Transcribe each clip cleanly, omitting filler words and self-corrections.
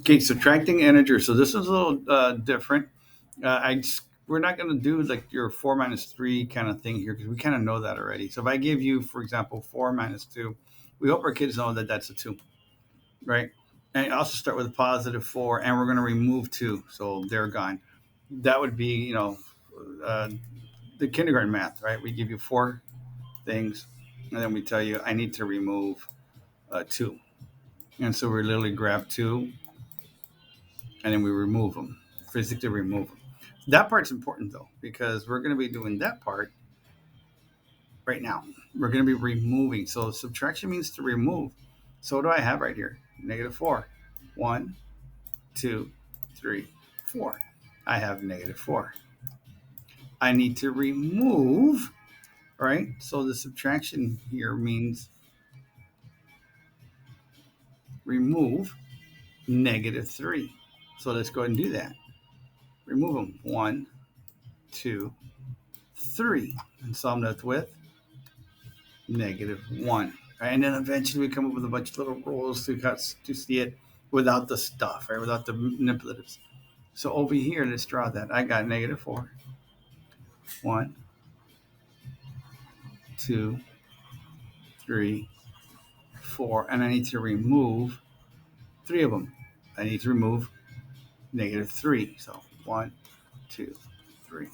Okay, subtracting integers. So this is a little different. We're not going to do like your 4 minus 3 kind of thing here because we kind of know that already. So if I give you, for example, 4 minus 2, we hope our kids know that that's a 2, right? And also start with a positive 4, and we're going to remove 2. So they're gone. That would be, uh, the kindergarten math, right? We give you 4 things, and then we tell you, I need to remove 2. And so we literally grab 2 and then we remove them, physically remove them. That part's important though, because we're going to be doing that part right now. We're going to be removing. So subtraction means to remove. So what do I have right here? Negative 4. 1, 2, 3, 4. I have negative 4. I need to remove, right? So the subtraction here means remove negative 3. So let's go ahead and do that. Remove them. 1, 2, 3. And so I'm left with negative 1. Right? And then eventually we come up with a bunch of little rules to see it without the stuff, right? Without the manipulatives. So over here, let's draw that. I got negative 4. 1, 2, 3, 4. And I need to remove 3 of them. I need to remove negative 3. So 1, 2, 3,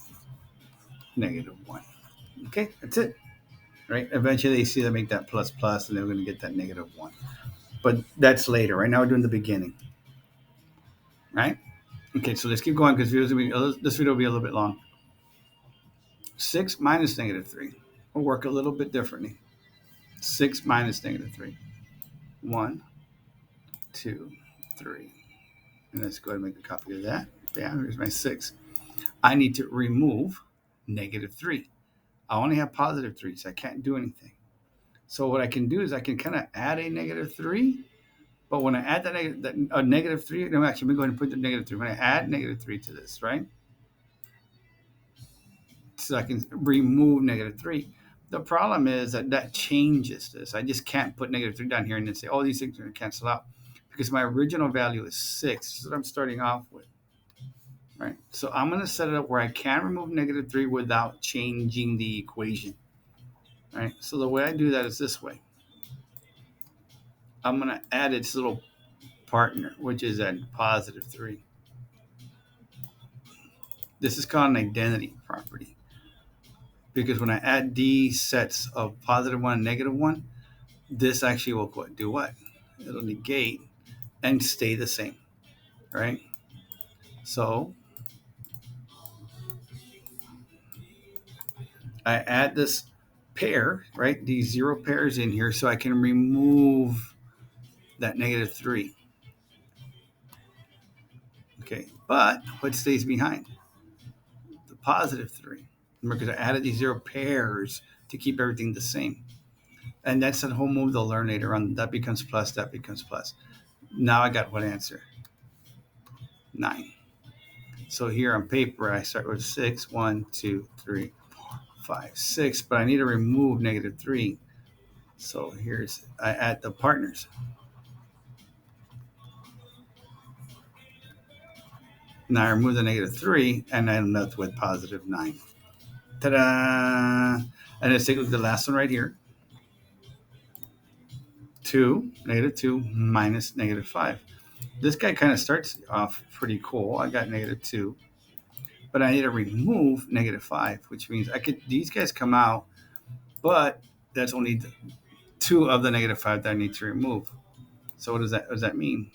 negative 1. Okay, that's it. Right? Eventually they see that make that plus plus and they're going to get that negative 1. But that's later. Right now we're doing the beginning. Right? Okay, so let's keep going because this video will be a little bit long. 6 minus negative 3 will work a little bit differently. 6 minus negative 3. 1, 2, 3. And let's go ahead and make a copy of that. Yeah, here's my 6. I need to remove negative 3. I only have positive 3, so I can't do anything. So what I can do is I can kind of add a negative 3. But when I add a negative 3, no, actually, let me go ahead and put the negative 3. When I add negative 3 to this, right? So I can remove negative 3. The problem is that changes this. I just can't put negative 3 down here and then say, oh, these things are going to cancel out because my original value is 6. This is what I'm starting off with, right? So I'm going to set it up where I can remove negative 3 without changing the equation, right? So the way I do that is this way. I'm going to add its little partner, which is at positive 3. This is called an identity property because when I add these sets of positive 1 and negative 1, this actually will do what? It'll negate and stay the same, right? So I add this pair, right? These 0 pairs in here so I can remove that negative 3. Okay, but what stays behind? The positive 3. Because I added these 0 pairs to keep everything the same. And that's that whole move they'll learn later on. That becomes plus, that becomes plus. Now I got what answer? 9. So here on paper, I start with 6, 1, 2, 3, 4, 5, 6, but I need to remove negative 3. So I add the partners. Now I remove the negative 3, and I'm left with positive 9. Ta-da! And let's take a look at the last one right here. 2, negative 2, minus negative 5. This guy kind of starts off pretty cool. I got negative 2, but I need to remove negative 5, which means these guys come out, but that's only 2 of the negative 5 that I need to remove. So what does that mean?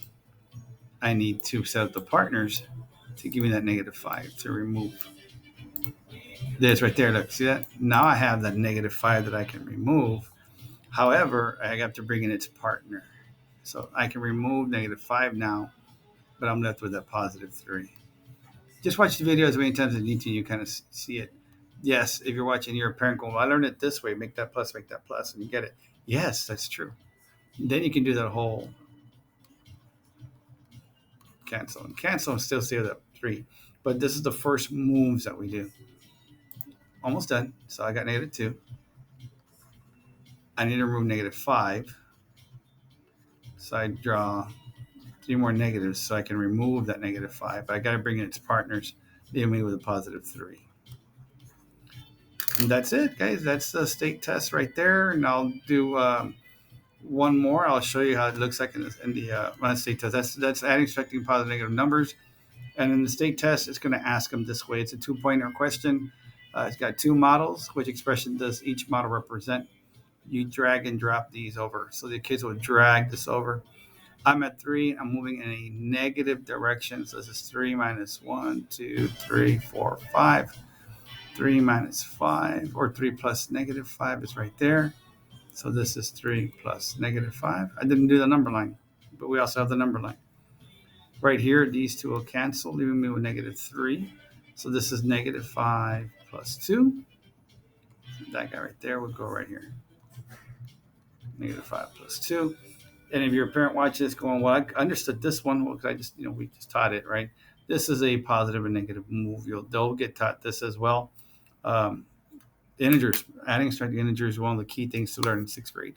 I need to set up the partners to give me that negative 5 to remove. This right there, look, see that? Now I have that negative 5 that I can remove. However, I have to bring in its partner. So I can remove negative 5 now, but I'm left with that positive 3. Just watch the video as many times as you need to, you kind of see it. Yes, if you're watching, you're a parent going, well, I learned it this way, make that plus, and you get it. Yes, that's true. Then you can do that whole cancel and still stay with that 3. But this is the first moves that we do. Almost done. So I got negative 2. I need to remove negative 5. So I draw 3 more negatives, so I can remove that -5. But I got to bring in its partners, leaving me with a +3. And that's it, guys. That's the state test right there. And I'll do one more. I'll show you how it looks like in the state test. That's adding, subtracting positive, negative numbers. And in the state test, it's going to ask them this way. It's a 2-pointer question. It's got 2 models. Which expression does each model represent? You drag and drop these over. So the kids will drag this over. I'm at 3. I'm moving in a negative direction. So this is 3 minus 1, 2, 3, 4, 5. 3 minus 5, or 3 plus -5 is right there. So this is 3 plus -5. I didn't do the number line, but we also have the number line. Right here, these two will cancel, leaving me with -3. So this is -5 plus 2. That guy right there would go right here. -5 plus 2. And if you're a parent watching this going, well, I understood this one because I just, we just taught it, right? This is a positive and negative move. They'll get taught this as well. Integers, adding, subtracting integers is one of the key things to learn in 6th grade.